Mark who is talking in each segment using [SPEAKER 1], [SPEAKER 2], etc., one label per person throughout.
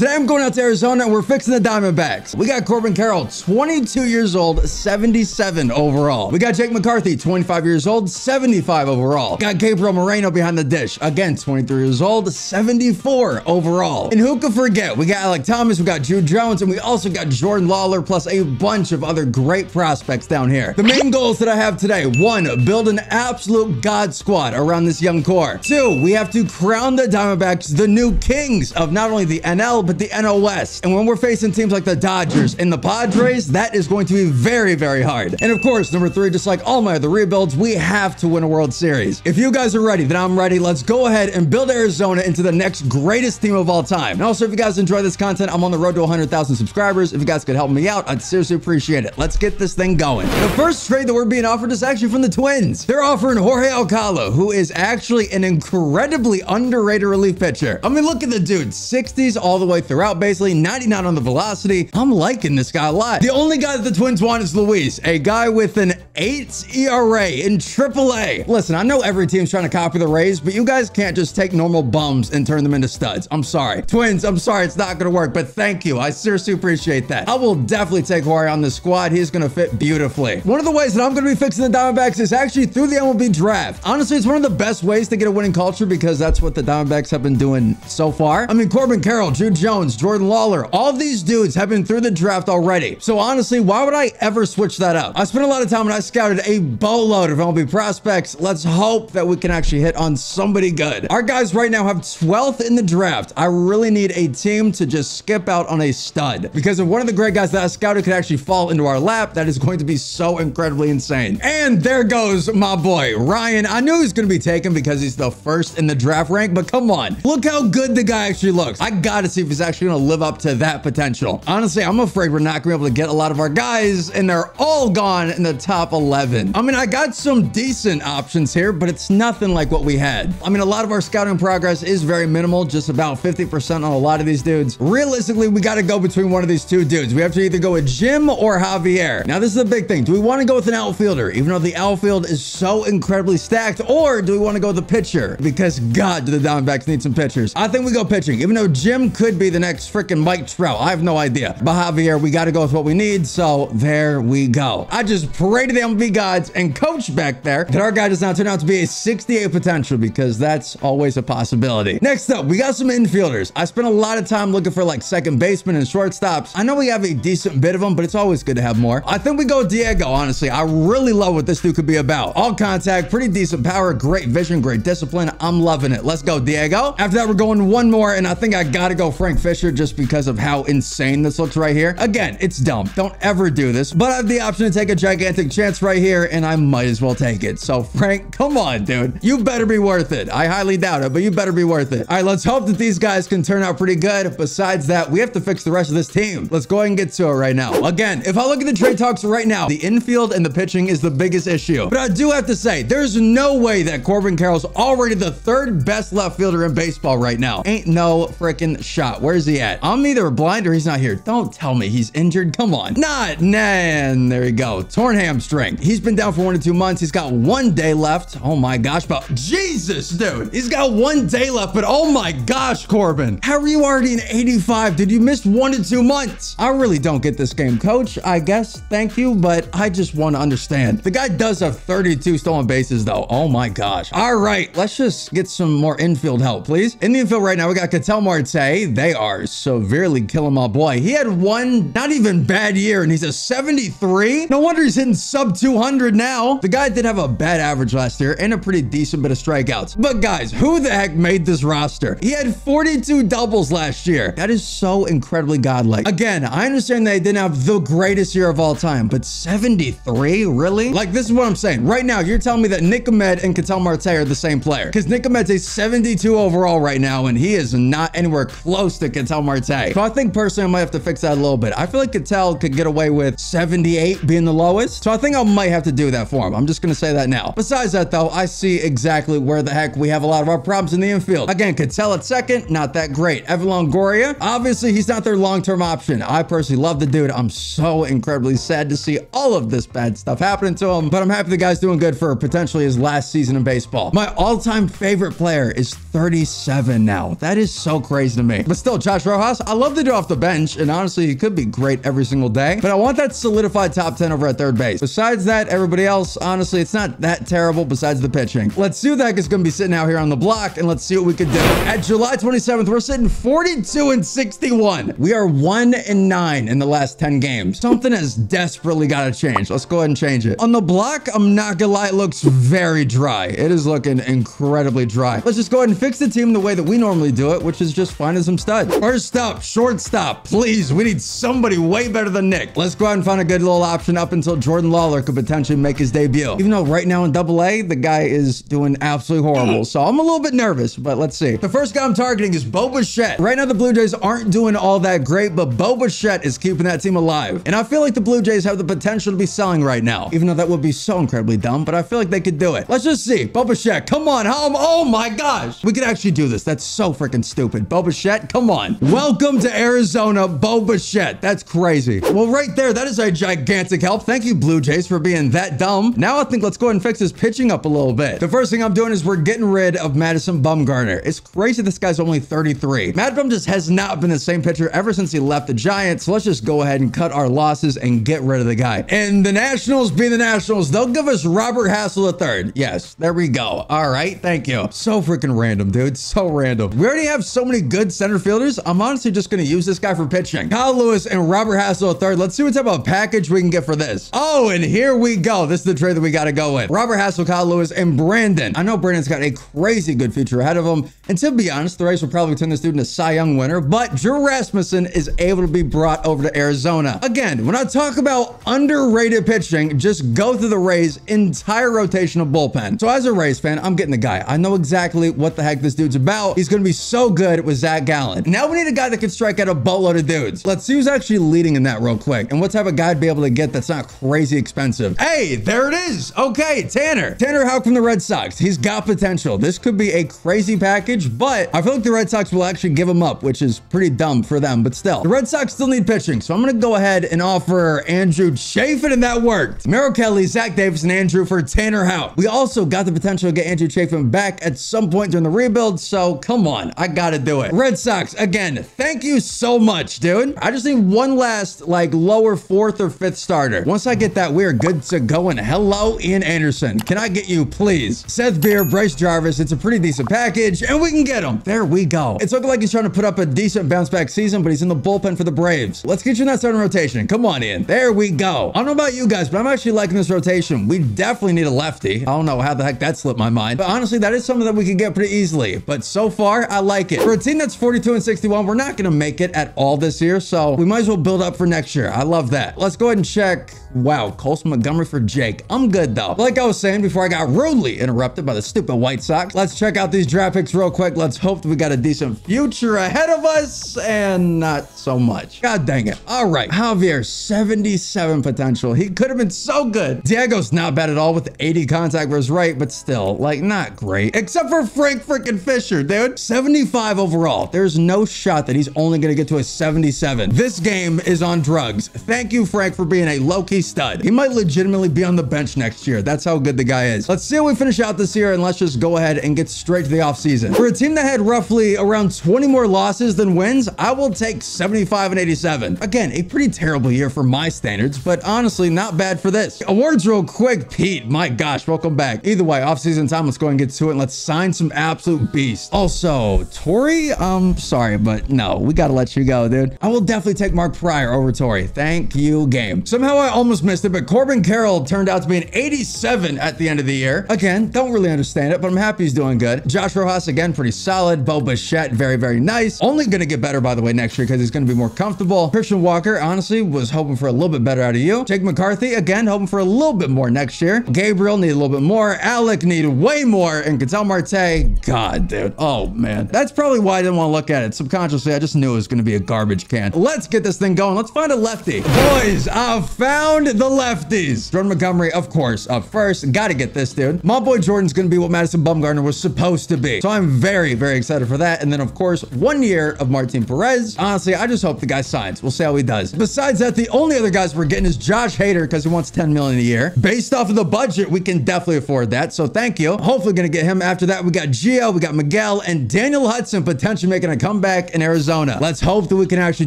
[SPEAKER 1] Today I'm going out to Arizona and we're fixing the Diamondbacks. We got Corbin Carroll, 22 years old, 77 overall. We got Jake McCarthy, 25 years old, 75 overall. Got Gabriel Moreno behind the dish. Again, 23 years old, 74 overall. And who could forget? We got Alec Thomas, we got Jude Jones, and we also got Jordan Lawler, plus a bunch of other great prospects down here. The main goals that I have today: 1, build an absolute god squad around this young core. 2, we have to crown the Diamondbacks the new kings of not only the NL, but the NL West. And when we're facing teams like the Dodgers and the Padres, that is going to be very, very hard. And of course, number 3, just like all my other rebuilds, we have to win a World Series. If you guys are ready, then I'm ready. Let's go ahead and build Arizona into the next greatest team of all time. And also, if you guys enjoy this content, I'm on the road to 100,000 subscribers. If you guys could help me out, I'd seriously appreciate it. Let's get this thing going. The first trade that we're being offered is actually from the Twins. They're offering Jorge Alcala, who is actually an incredibly underrated relief pitcher. I mean, look at the dude, 60s all the way throughout, basically 99 on the velocity. I'm liking this guy a lot. The only guy that the Twins want is Luis, a guy with an 8 ERA in AAA. Listen, I know every team's trying to copy the Rays, but you guys can't just take normal bums and turn them into studs. I'm sorry. Twins, I'm sorry, it's not gonna work, but thank you. I seriously appreciate that. I will definitely take Jorge on this squad. He's gonna fit beautifully. One of the ways that I'm gonna be fixing the Diamondbacks is actually through the MLB draft. Honestly, it's one of the best ways to get a winning culture because that's what the Diamondbacks have been doing so far. I mean, Corbin Carroll, Jude Jones, Jordan Lawler, all these dudes have been through the draft already. So honestly, why would I ever switch that up? I spent a lot of time and I scouted a boatload of MLB prospects. Let's hope that we can actually hit on somebody good. Our guys right now have 12th in the draft. I really need a team to just skip out on a stud, because if one of the great guys that I scouted could actually fall into our lap, that is going to be so incredibly insane. And there goes my boy, Ryan. I knew he was going to be taken because he's the first in the draft rank, but come on, look how good the guy actually looks. I got to see if he's actually going to live up to that potential. Honestly, I'm afraid we're not going to be able to get a lot of our guys, and they're all gone in the top 11. I mean, I got some decent options here, but it's nothing like what we had. I mean, a lot of our scouting progress is very minimal, just about 50% on a lot of these dudes. Realistically, we got to go between one of these two dudes. We have to either go with Jim or Javier. Now, this is the big thing. Do we want to go with an outfielder, even though the outfield is so incredibly stacked, or do we want to go with the pitcher? Because God, do the Diamondbacks need some pitchers. I think we go pitching, even though Jim could be the next freaking Mike Trout. I have no idea. But Javier, we got to go with what we need. So there we go. I just prayed to the MLB gods and coach back there that our guy does not turn out to be a 68 potential, because that's always a possibility. Next up, we got some infielders. I spent a lot of time looking for like second baseman and shortstops. I know we have a decent bit of them, but it's always good to have more. I think we go Diego, honestly. I really love what this dude could be about. All contact, pretty decent power, great vision, great discipline. I'm loving it. Let's go Diego. After that, we're going one more, and I think I gotta go Frank Fisher just because of how insane this looks right here. Again, it's dumb. Don't ever do this, but I have the option to take a gigantic chance right here, and I might as well take it. So Frank, come on, dude. You better be worth it. I highly doubt it, but you better be worth it. All right, let's hope that these guys can turn out pretty good. Besides that, we have to fix the rest of this team. Let's go ahead and get to it right now. Again, if I look at the trade talks right now, the infield and the pitching is the biggest issue. But I do have to say, there's no way that Corbin Carroll's already the 3rd best left fielder in baseball right now. Ain't no freaking shot. Where's he at? I'm either blind or he's not here. Don't tell me he's injured. Come on. And there you go. Torn hamstring. He's been down for 1 to 2 months. He's got 1 day left. Oh my gosh, but Jesus, dude. He's got 1 day left, but oh my gosh, Corbin. How are you already in 85? Did you miss 1 to 2 months? I really don't get this game, coach. I guess. Thank you, but I just want to understand. The guy does have 32 stolen bases, though. Oh my gosh. All right, let's just get some more infield help, please. In the infield right now, we got Ketel Marte. They are severely killing my boy. He had one not even bad year, and he's a 73. No wonder he's hitting sub 200 now. The guy did have a bad average last year and a pretty decent bit of strikeouts. But guys, who the heck made this roster? He had 42 doubles last year. That is so incredibly godlike. Again, I understand they didn't have the greatest year of all time, but 73? Really? Like, this is what I'm saying. Right now, you're telling me that Nick Ahmed and Ketel Marte are the same player, because Nick Ahmed's a 72 overall right now, and he is not anywhere close to Ketel Marte. So I think personally, I might have to fix that a little bit. I feel like Ketel could get away with 78 being the lowest. So I think I might have to do that for him. I'm just going to say that now. Besides that, though, I see exactly where the heck we have a lot of our problems in the infield. Again, Ketel at second, not that great. Evan Longoria, obviously, he's not their long-term option. I personally love the dude. I'm so incredibly sad to see all of this bad stuff happening to him, but I'm happy the guy's doing good for potentially his last season in baseball. My all-time favorite player is 37 now. That is so crazy to me. But still, still, Josh Rojas, I love the dude off the bench, and honestly, he could be great every single day, but I want that solidified top 10 over at third base. Besides that, everybody else, honestly, it's not that terrible besides the pitching. Let's see what the heck is going to be sitting out here on the block, and let's see what we could do. At July 27th, we're sitting 42-61. We are 1-9 in the last 10 games. Something has desperately got to change. Let's go ahead and change it. On the block, I'm not gonna lie, it looks very dry. It is looking incredibly dry. Let's just go ahead and fix the team the way that we normally do it, which is just finding some studs. First up, shortstop. Please, we need somebody way better than Nick. Let's go ahead and find a good little option up until Jordan Lawler could potentially make his debut. Even though right now in AA, the guy is doing absolutely horrible. So I'm a little bit nervous, but let's see. The first guy I'm targeting is Bo Bichette. Right now, the Blue Jays aren't doing all that great, but Bo Bichette is keeping that team alive. And I feel like the Blue Jays have the potential to be selling right now, even though that would be so incredibly dumb, but I feel like they could do it. Let's just see. Bo Bichette, come on. Oh my gosh. We could actually do this. That's so freaking stupid. Bo Bichette, come on. Welcome to Arizona, Bo Bichette. That's crazy. Well, right there, that is a gigantic help. Thank you, Blue Jays, for being that dumb. Now I think let's go ahead and fix his pitching up a little bit. The first thing I'm doing is we're getting rid of Madison Bumgarner. It's crazy this guy's only 33. Matt Bum just has not been the same pitcher ever since he left the Giants, so let's just go ahead and cut our losses and get rid of the guy. And the Nationals being the Nationals, they'll give us Robert Hassel III. Yes, there we go. All right, thank you. So freaking random, dude. So random. We already have so many good center fielders. I'm honestly just going to use this guy for pitching. Kyle Lewis and Robert Hassel III. Let's see what type of package we can get for this. Oh, and here we go. This is the trade that we got to go with. Robert Hassel, Kyle Lewis, and Brandon. I know Brandon's got a crazy good future ahead of him. And to be honest, the Rays will probably turn this dude into Cy Young winner, but Drew Rasmussen is able to be brought over to Arizona. Again, when I talk about underrated pitching, just go through the Rays' entire rotation of bullpen. So as a Rays fan, I'm getting the guy. I know exactly what the heck this dude's about. He's going to be so good with Zach Gallen. Now we need a guy that can strike out a boatload of dudes. Let's see who's actually leading in that real quick and what type of guy I'd be able to get that's not crazy expensive. Hey, there it is. Okay, Tanner Houck from the Red Sox. He's got potential. This could be a crazy package, but I feel like the Red Sox will actually give him up, which is pretty dumb for them, but still. The Red Sox still need pitching, so I'm going to go ahead and offer Andrew Chafin, and that worked. Merrill Kelly, Zach Davis, and Andrew for Tanner Houck. We also got the potential to get Andrew Chafin back at some point during the rebuild, so come on, I got to do it. Red Sox, again, thank you so much, dude. I just need one last, like, lower 4th or 5th starter. Once I get that, we're good to go. And hello, Ian Anderson. Can I get you, please? Seth Beer, Bryce Jarvis. It's a pretty decent package, and we can get him. There we go. It's looking like he's trying to put up a decent bounce back season, but he's in the bullpen for the Braves. Let's get you in that starting rotation. Come on, Ian. There we go. I don't know about you guys, but I'm actually liking this rotation. We definitely need a lefty. I don't know how the heck that slipped my mind, but honestly, that is something that we can get pretty easily. But so far, I like it. For a team that's 42-61, we're not going to make it at all this year, so we might as well build up for next year. I love that. Let's go ahead and check. Wow, Colson Montgomery for Jake. I'm good though. Like I was saying before I got rudely interrupted by the stupid White Sox, let's check out these draft picks real quick. Let's hope that we got a decent future ahead of us and not so much. God dang it. All right, Javier, 77 potential. He could have been so good. Diego's not bad at all with 80 contact versus right, but still, like, not great. Except for Frank freaking Fisher, dude. 75 overall. There's no shot that he's only going to get to a 77. This game is on drugs. Thank you, Frank, for being a low-key stud. He might legitimately be on the bench next year. That's how good the guy is. Let's see how we finish out this year, and let's just go ahead and get straight to the offseason. For a team that had roughly around 20 more losses than wins, I will take 75 and 87. Again, a pretty terrible year for my standards, but honestly, not bad for this. Awards real quick. Pete, my gosh, welcome back. Either way, offseason time, let's go ahead and get to it, and let's sign some absolute beasts. Also, Torrey, sorry, but no, we gotta let you go, dude. I will definitely take Mark Pryor over Torrey. Thank you, game. Somehow I almost missed it, but Corbin Carroll turned out to be an 87 at the end of the year. Again, don't really understand it, but I'm happy he's doing good. Josh Rojas, again, pretty solid. Bo Bichette, very, very nice. Only gonna get better, by the way, next year because he's gonna be more comfortable. Christian Walker, honestly, was hoping for a little bit better out of you. Jake McCarthy, again, hoping for a little bit more next year. Gabriel needed a little bit more. Alec needed way more. And Ketel Marte, God, dude. Oh, man. That's probably why I didn't want to look at it. Subconsciously, I just knew it was gonna be a garbage can. Let's get this thing going. Let's find a lefty. Boys, I've found the lefties. Jordan Montgomery, of course, up first. Gotta get this, dude. My boy Jordan's gonna be what Madison Bumgarner was supposed to be. So I'm very, very excited for that. And then, of course, 1 year of Martin Perez. Honestly, I just hope the guy signs. We'll see how he does. Besides that, the only other guys we're getting is Josh Hader because he wants $10 million a year. Based off of the budget, we can definitely afford that. So thank you. Hopefully gonna get him. After that, we got Gio, we got Miguel, and Daniel Hudson potentially making a comeback come back in Arizona. Let's hope that we can actually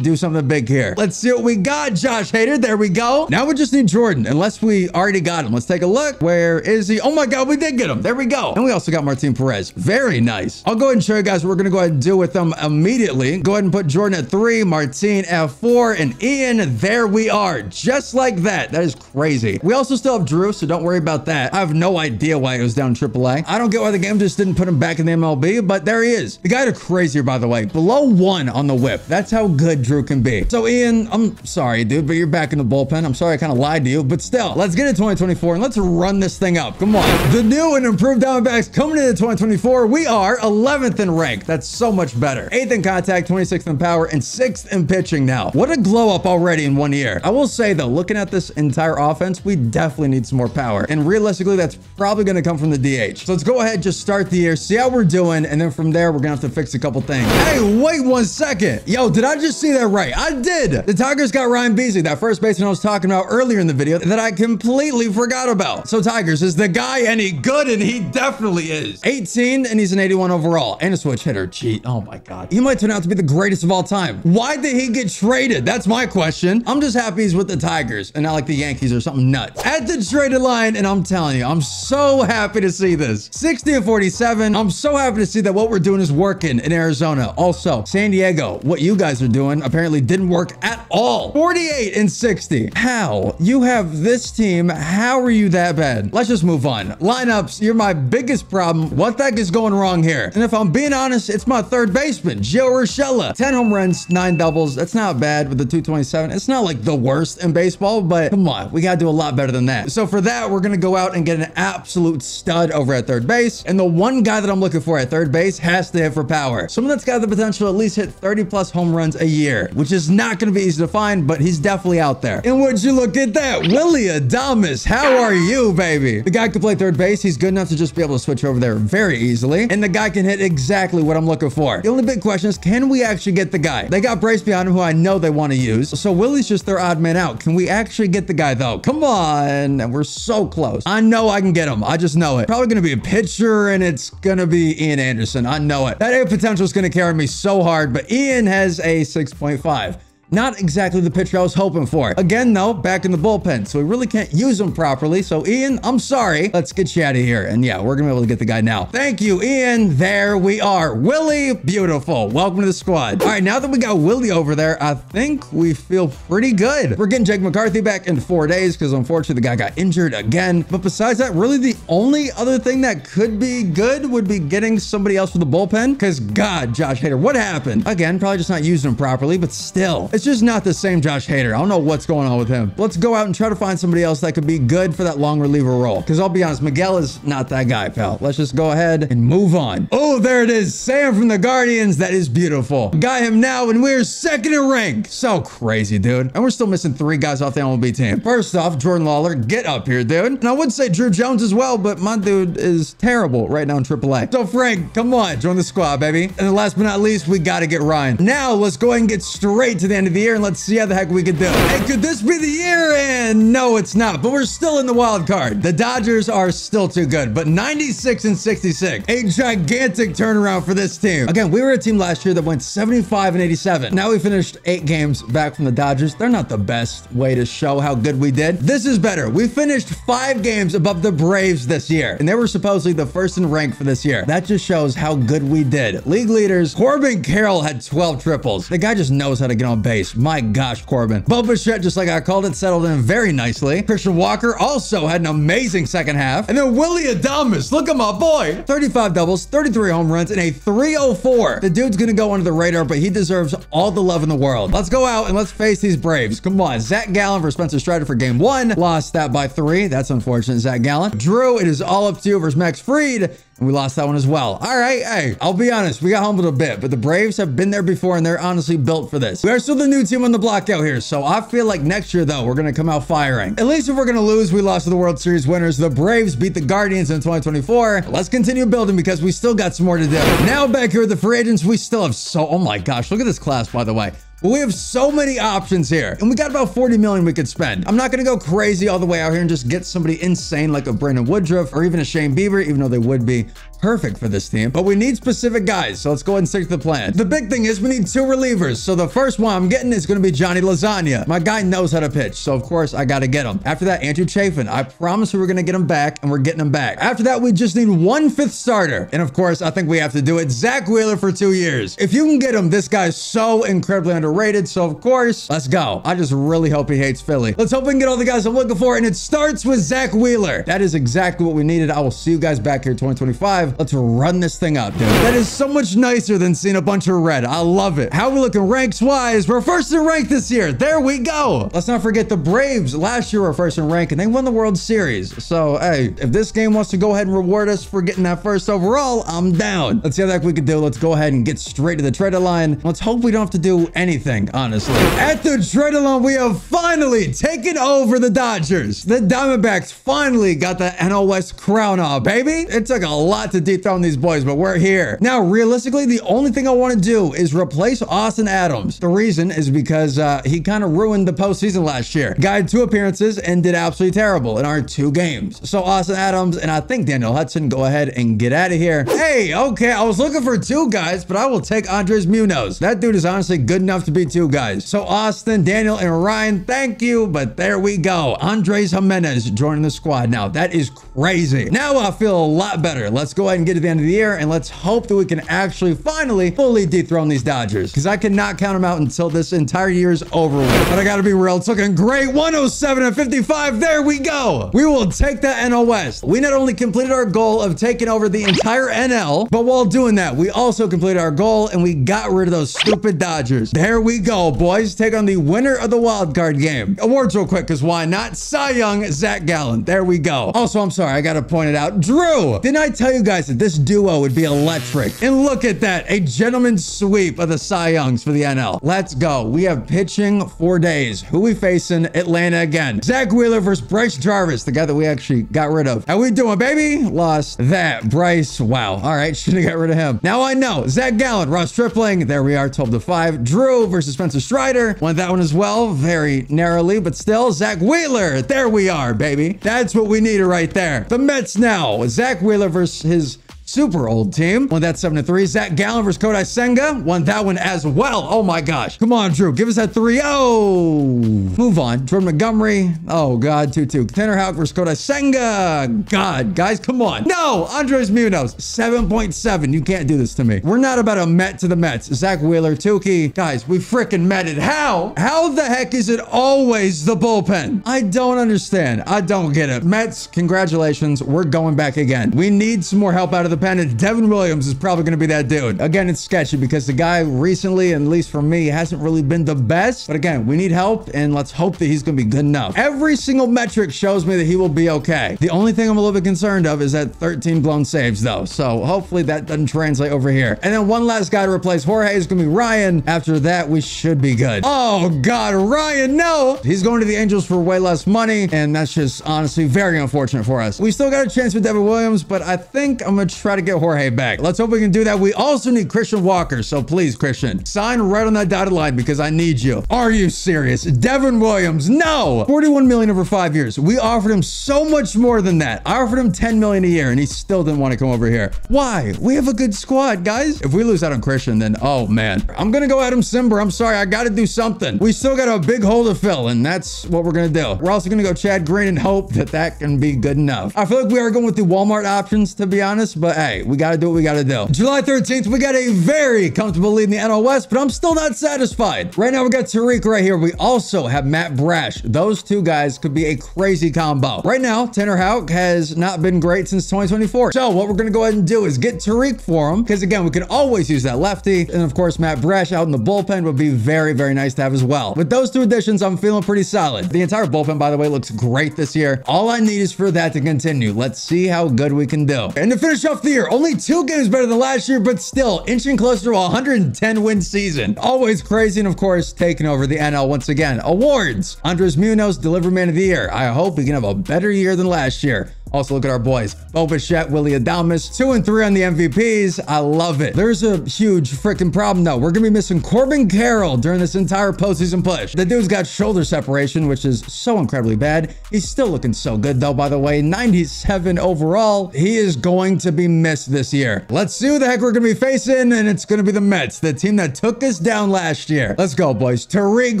[SPEAKER 1] do something big here. Let's see what we got, Josh Hader. There we go. Now we just need Jordan, unless we already got him. Let's take a look. Where is he? Oh my God, we did get him. There we go. And we also got Martin Perez. Very nice. I'll go ahead and show you guys what we're going to go ahead and do with them immediately. Go ahead and put Jordan at 3, Martin at 4, and Ian, there we are. Just like that. That is crazy. We also still have Drew, so don't worry about that. I have no idea why he was down in AAA. I don't get why the game just didn't put him back in the MLB, but there he is. The guy had a crazier, by the way. Below 1 on the whip. That's how good Drew can be. So Ian, I'm sorry, dude, but you're back in the bullpen. I'm sorry I kind of lied to you, but still, let's get it 2024 and let's run this thing up. Come on. The new and improved Diamondbacks coming into 2024. We are 11th in rank. That's so much better. 8th in contact, 26th in power, and 6th in pitching now. What a glow up already in 1 year. I will say though, looking at this entire offense, we definitely need some more power. And realistically, that's probably going to come from the DH. So let's go ahead, just start the year, see how we're doing, and then from there, we're going to have to fix a couple things. Hey, wait 1 second. Yo, did I just see that right? I did. The Tigers got Ryan Beasley, that first baseman I was talking about earlier in the video that I completely forgot about. So Tigers, is the guy any good? And he definitely is. 18, and he's an 81 overall, and a switch hitter. Gee, oh my God. He might turn out to be the greatest of all time. Why did he get traded? That's my question. I'm just happy he's with the Tigers and not like the Yankees or something nuts. At the traded line, and I'm telling you, I'm so happy to see this. 60 and 47. I'm so happy to see that what we're doing is working in Arizona. Also, San Diego, what you guys are doing apparently didn't work at all. 48 and 60. How? You have this team. How are you that bad? Let's just move on. Lineups, you're my biggest problem. What the heck is going wrong here? And if I'm being honest, it's my third baseman, Joe Urshela. 10 home runs, 9 doubles. That's not bad with the 227. It's not like the worst in baseball, but come on, we gotta do a lot better than that. So for that, we're gonna go out and get an absolute stud over at third base. And the one guy that I'm looking for at third base has to hit for power. Someone that's got the potential to at least hit 30 plus home runs a year, which is not gonna be easy to find, but he's definitely out there. And would you look at that? Willie Adames, how are you, baby? The guy can play third base. He's good enough to just be able to switch over there very easily. And the guy can hit exactly what I'm looking for. The only big question is, can we actually get the guy? They got Brace behind him, who I know they want to use. So Willie's just their odd man out. Can we actually get the guy though? Come on. And we're so close. I know I can get him. I just know it. Probably going to be a pitcher, and it's going to be Ian Anderson. I know it. That A potential is going to carry me so hard, but Ian has a 6.5. Not exactly the pitcher I was hoping for. Again, though, back in the bullpen, so we really can't use him properly. So, Ian, I'm sorry. Let's get you out of here. And yeah, we're going to be able to get the guy now. Thank you, Ian. There we are. Willie, beautiful. Welcome to the squad. All right, now that we got Willie over there, I think we feel pretty good. We're getting Jake McCarthy back in 4 days because, unfortunately, the guy got injured again. But besides that, really the only other thing that could be good would be getting somebody else for the bullpen. Because, God, Josh Hader, what happened? Again, probably just not using him properly, but still. It's just not the same Josh Hader. I don't know what's going on with him. Let's go out and try to find somebody else that could be good for that long reliever role. Because I'll be honest, Miguel is not that guy, pal. Let's just go ahead and move on. Oh, there it is. Sam from the Guardians. That is beautiful. Got him now, and we're second in rank. So crazy, dude. And we're still missing 3 guys off the MLB team. First off, Jordan Lawler, get up here, dude. And I would say Drew Jones as well, but my dude is terrible right now in AAA. So Frank, come on, join the squad, baby. And then last but not least, we got to get Ryan. Now let's go ahead and get straight to the end of the year, and let's see how the heck we can do. Hey, could this be the year? And no, it's not, but we're still in the wild card. The Dodgers are still too good, but 96 and 66, a gigantic turnaround for this team. Again, we were a team last year that went 75 and 87. Now we finished 8 games back from the Dodgers. They're not the best way to show how good we did. This is better. We finished 5 games above the Braves this year, and they were supposedly the first in rank for this year. That just shows how good we did. League leaders, Corbin Carroll had 12 triples. The guy just knows how to get on base. My gosh, Corbin. Bo Bichette, just like I called it, settled in very nicely. Christian Walker also had an amazing second half. And then Willie Adames, look at my boy. 35 doubles, 33 home runs, and a 304. The dude's gonna go under the radar, but he deserves all the love in the world. Let's go out and let's face these Braves. Come on. Zach Gallen for Spencer Strider for game 1. Lost that by 3. That's unfortunate, Zach Gallen. Drew, it is all up to you versus Max Fried. And we lost that one as well. All right, hey, I'll be honest, we got humbled a bit, but the Braves have been there before, and they're honestly built for this. We are still the new team on the block out here, so I feel like next year, though, we're going to come out firing. At least if we're going to lose, we lost to the World Series winners. The Braves beat the Guardians in 2024. Let's continue building because we still got some more to do. Now back here with the free agents, we still have oh my gosh, look at this class, by the way. We have so many options here, and we got about 40 million we could spend. I'm not going to go crazy all the way out here and just get somebody insane like a Brandon Woodruff or even a Shane Bieber, even though they would be perfect for this team, but we need specific guys. So let's go ahead and stick to the plan. The big thing is we need 2 relievers. So the first one I'm getting is going to be Johnny Lasagna. My guy knows how to pitch. So of course I got to get him. After that, Andrew Chafin. I promise we were going to get him back, and we're getting him back. After that, we just need 1 5th starter. And of course, I think we have to do it. Zach Wheeler for 2 years. If you can get him, this guy's so incredibly underrated. So of course, let's go. I just really hope he hates Philly. Let's hope we can get all the guys I'm looking for. And it starts with Zach Wheeler. That is exactly what we needed. I will see you guys back here 2025. Let's run this thing up, dude. That is so much nicer than seeing a bunch of red. I love it. How are we looking ranks wise? We're first in rank this year. There we go. Let's not forget the Braves. Last year were first in rank and they won the World Series. So, hey, if this game wants to go ahead and reward us for getting that first overall, I'm down. Let's see how that we can do. Let's go ahead and get straight to the trade line. Let's hope we don't have to do anything, honestly. At the trade line, we have finally taken over the Dodgers. The Diamondbacks finally got the NL West crown off, baby. It took a lot to dethrone these boys, but we're here. Now, realistically, the only thing I want to do is replace Austin Adams. The reason is because he kind of ruined the postseason last year. Guy had 2 appearances and did absolutely terrible in our 2 games. So Austin Adams and I think Daniel Hudson, go ahead and get out of here. Hey, okay, I was looking for 2 guys, but I will take Andres Munoz. That dude is honestly good enough to be 2 guys. So Austin, Daniel, and Ryan, thank you, but there we go. Andres Jimenez joining the squad now. That is crazy. Now I feel a lot better. Let's go ahead and get to the end of the year, and let's hope that we can actually finally fully dethrone these Dodgers, because I cannot count them out until this entire year is over with. But I gotta be real, it's looking great. 107 and 55. There we go. We will take that NL West. We not only completed our goal of taking over the entire NL, but while doing that, we also completed our goal and we got rid of those stupid Dodgers. There we go, boys. Take on the winner of the wild card game. Awards real quick, because why not? Cy Young, Zach Gallen. There we go. Also, I'm sorry, I gotta point it out. Drew, didn't I tell you guys that this duo would be electric? And look at that, a gentleman's sweep of the Cy Youngs for the NL. Let's go. We have pitching for days. Who we facing? Atlanta again. Zach Wheeler versus Bryce Jarvis, the guy that we actually got rid of. How we doing, baby? Lost that. Bryce, wow. All right, should have got rid of him. Now I know. Zach Gallen, Ross Stripling. There we are, 12 to 5. Drew versus Spencer Strider. Won that one as well, very narrowly, but still. Zach Wheeler. There we are, baby. That's what we needed right there. The Mets now. Zach Wheeler versus his super old team. Won that 7-3. Zach Gallen versus Kodai Senga. Won that one as well. Oh my gosh. Come on, Drew. Give us that 3-0. Move on. Jordan Montgomery. Oh God. 2-2. Tanner Houck versus Kodai Senga. God, guys, come on. No. Andres Munoz. 7.7. You can't do this to me. We're not about a Met to the Mets. Zach Wheeler. Tukey. Guys, we freaking met it. How? How the heck is it always the bullpen? I don't understand. I don't get it. Mets, congratulations. We're going back again. We need some more help out of the pen, and Devin Williams is probably going to be that dude. Again, it's sketchy because the guy recently, at least for me, hasn't really been the best. But again, we need help, and let's hope that he's going to be good enough. Every single metric shows me that he will be okay. The only thing I'm a little bit concerned of is that 13 blown saves, though. So hopefully that doesn't translate over here. And then one last guy to replace Jorge is going to be Ryan. After that, we should be good. Oh, God, Ryan, no. He's going to the Angels for way less money, and that's just honestly very unfortunate for us. We still got a chance with Devin Williams, but I think I'm going to try to get Jorge back. Let's hope we can do that. We also need Christian Walker. So please, Christian, sign right on that dotted line because I need you. Are you serious? Devin Williams, no. 41 million over 5 years. We offered him so much more than that. I offered him 10 million a year and he still didn't want to come over here. Why? We have a good squad, guys. If we lose out on Christian, then oh man, I'm going to go Adam Simber. I'm sorry. I got to do something. We still got a big hole to fill and that's what we're going to do. We're also going to go Chad Green and hope that that can be good enough. I feel like we are going with the Walmart options, to be honest, but hey, we got to do what we got to do. July 13th, we got a very comfortable lead in the NL West, but I'm still not satisfied. Right now, we got Tariq right here. We also have Matt Brash. Those two guys could be a crazy combo. Right now, Tanner Houck has not been great since 2024. So what we're going to go ahead and do is get Tariq for him, because again, we can always use that lefty. And of course, Matt Brash out in the bullpen would be very, very nice to have as well. With those two additions, I'm feeling pretty solid. The entire bullpen, by the way, looks great this year. All I need is for that to continue. Let's see how good we can do. And to finish off the year, only 2 games better than last year, but still inching closer to a 110 win season. Always crazy. And of course, taking over the NL once again. Awards. Andres Munoz, Delivery Man of the Year. I hope we can have a better year than last year. Also, look at our boys. Bo Bichette, Willie Adames, 2 and 3 on the MVPs. I love it. There's a huge freaking problem, though. We're going to be missing Corbin Carroll during this entire postseason push. The dude's got shoulder separation, which is so incredibly bad. He's still looking so good, though, by the way. 97 overall. He is going to be missed this year. Let's see who the heck we're going to be facing, and it's going to be the Mets, the team that took us down last year. Let's go, boys. Tariq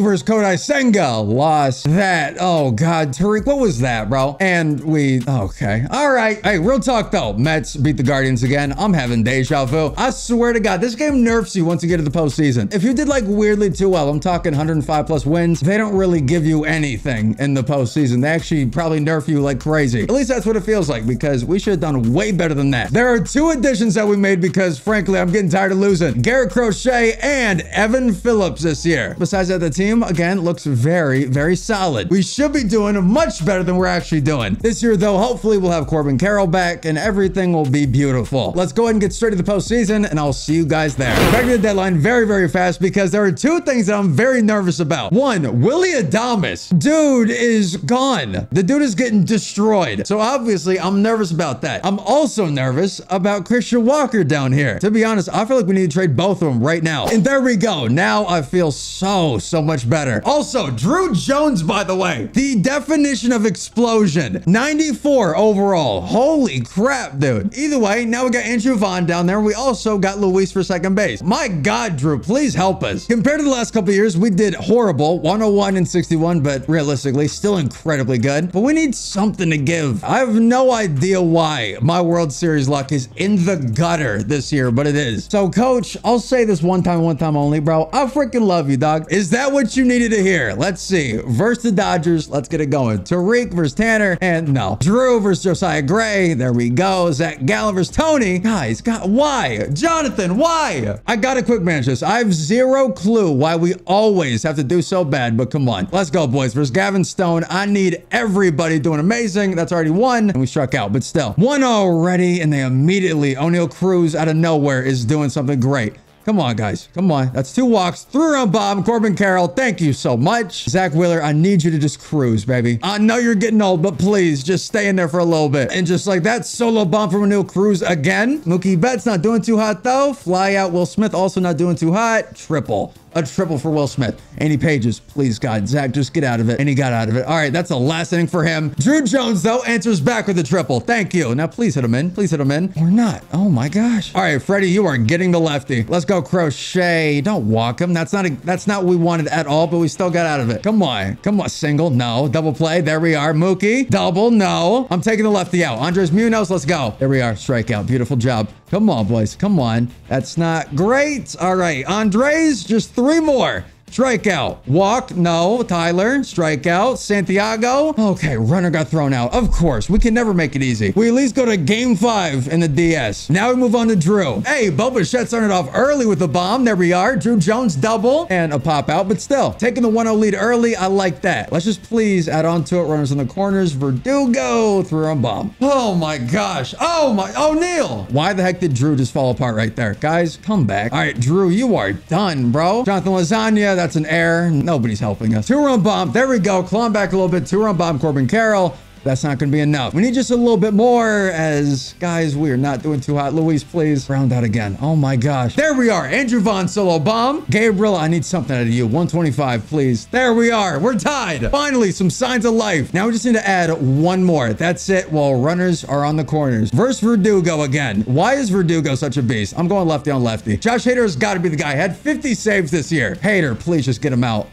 [SPEAKER 1] versus Kodai Senga. Lost that. Oh, God. Tariq, what was that, bro? And okay. All right. Hey, real talk, though. Mets beat the Guardians again. I'm having deja vu. I swear to God, this game nerfs you once you get to the postseason. If you did like weirdly too well, I'm talking 105 plus wins, they don't really give you anything in the postseason. They actually probably nerf you like crazy. At least that's what it feels like, because we should have done way better than that. There are 2 additions that we made because, frankly, I'm getting tired of losing. Garrett Crochet and Evan Phillips this year. Besides that, the team, again, looks very, very solid. We should be doing much better than we're actually doing. This year, though, hopefully we'll have Corbin Carroll back and everything will be beautiful. Let's go ahead and get straight to the postseason, and I'll see you guys there. Back to the deadline very, very fast, because there are 2 things that I'm very nervous about. 1, Willie Adames. Dude is gone. The dude is getting destroyed. So obviously, I'm nervous about that. I'm also nervous about Christian Walker down here. To be honest, I feel like we need to trade both of them right now. And there we go. Now I feel so much better. Also, Drew Jones, by the way, the definition of explosion. 94 overall. Holy crap, dude. Either way, now we got Andrew Vaughn down there. We also got Luis for second base. My God, Drew, please help us. Compared to the last couple of years, we did horrible. 101 and 61, but realistically, still incredibly good. But we need something to give. I have no idea why my World Series luck is in the gutter this year, but it is. So, Coach, I'll say this one time only, bro. I freaking love you, dog. Is that what you needed to hear? Let's see. Versus the Dodgers. Let's get it going. Tariq versus Tanner. And no. Drew versus Josiah Gray. There we go. Zach Gallen versus Tony. Guys, why? Jonathan, why? I gotta quick manage this. I have 0 clue why we always have to do so bad, but come on. Let's go, boys. Versus Gavin Stone. I need everybody doing amazing. That's already 1, and we struck out, but still. 1 already, and they immediately, O'Neal Cruz out of nowhere is doing something great. Come on, guys. Come on. That's 2 walks. 3-run bomb. Corbin Carroll, thank you so much. Zach Wheeler, I need you to just cruise, baby. I know you're getting old, but please just stay in there for a little bit. And just like that, solo bomb from O'Neal Cruz again. Mookie Betts not doing too hot, though. Fly out. Will Smith also not doing too hot. Triple. A triple for Will Smith. Andy Pages, please, God. Zach, just get out of it. And he got out of it. All right, that's the last inning for him. Drew Jones, though, answers back with a triple. Thank you. Now, please hit him in. Please hit him in. Or not. Oh, my gosh. All right, Freddie, you are getting the lefty. Let's go, Crochet. Don't walk him. That's not what we wanted at all, but we still got out of it. Come on. Come on. Single. No. Double play. There we are. Mookie. Double. No. I'm taking the lefty out. Andres Munoz. Let's go. There we are. Strikeout. Beautiful job. Come on, boys. Come on. That's not great. All right. Andres, just 3 more. Strikeout. Walk. No. Tyler. Strikeout. Santiago. Okay. Runner got thrown out. Of course. We can never make it easy. We at least go to game 5 in the DS. Now we move on to Drew. Hey, Bo Bichette started off early with the bomb. There we are. Drew Jones double and a pop out, but still taking the 1-0 lead early. I like that. Let's just please add on to it. Runners in the corners. Verdugo. 3-run bomb. Oh my gosh. Oh my. O'Neal. Why the heck did Drew just fall apart right there? Guys, come back. All right, Drew, you are done, bro. Jonathan Lasagna. That's an error. Nobody's helping us. 2-run bomb. There we go. Clawing back a little bit. 2-run bomb. Corbin Carroll. That's not going to be enough. We need just a little bit more, as guys, we are not doing too hot. Luis, please round out again. Oh my gosh. There we are. Andrew Vaughn solo bomb. Gabriel, I need something out of you. 125, please. There we are. We're tied. Finally, some signs of life. Now we just need to add 1 more. That's it. While runners are on the corners. Versus Verdugo again. Why is Verdugo such a beast? I'm going lefty on lefty. Josh Hader has got to be the guy. Had 50 saves this year. Hader, please just get him out.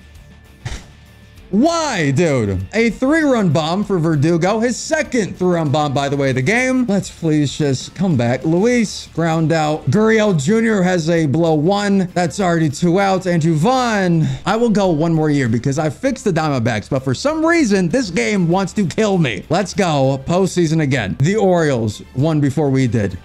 [SPEAKER 1] Why, dude? A 3-run bomb for Verdugo. His second 3-run bomb, by the way, of the game. Let's please just come back. Luis, ground out. Gurriel Jr. has a below 1. That's already 2 outs. Andrew Vaughn. I will go 1 more year because I fixed the Diamondbacks, but for some reason, this game wants to kill me. Let's go. Postseason again. The Orioles won before we did.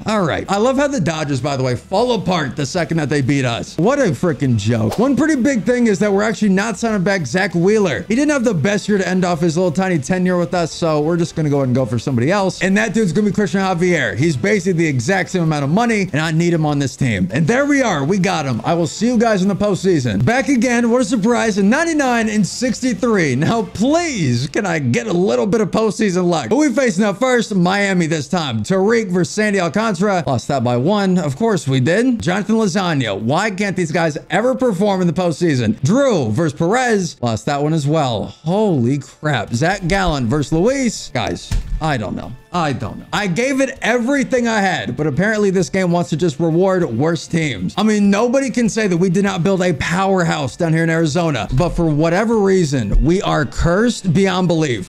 [SPEAKER 1] All right. I love how the Dodgers, by the way, fall apart the second that they beat us. What a freaking joke. One pretty big thing is that we're actually not signing back Zach Wheeler. He didn't have the best year to end off his little tiny tenure with us, so we're just going to go ahead and go for somebody else. And that dude's going to be Christian Javier. He's basically the exact same amount of money, and I need him on this team. And there we are. We got him. I will see you guys in the postseason. Back again. What a surprise. 99 and 63. Now, please, can I get a little bit of postseason luck? Who are we facing up first? Miami this time. Tariq versus Sandy Alcantara. Lost that by 1. Of course we did. Jonathan Lasagna. Why can't these guys ever perform in the postseason? Drew versus Perez. Lost that one as well. Holy crap. Zach Gallen versus Luis. Guys, I don't know. I gave it everything I had, but apparently this game wants to just reward worse teams. I mean, nobody can say that we did not build a powerhouse down here in Arizona, but for whatever reason, we are cursed beyond belief.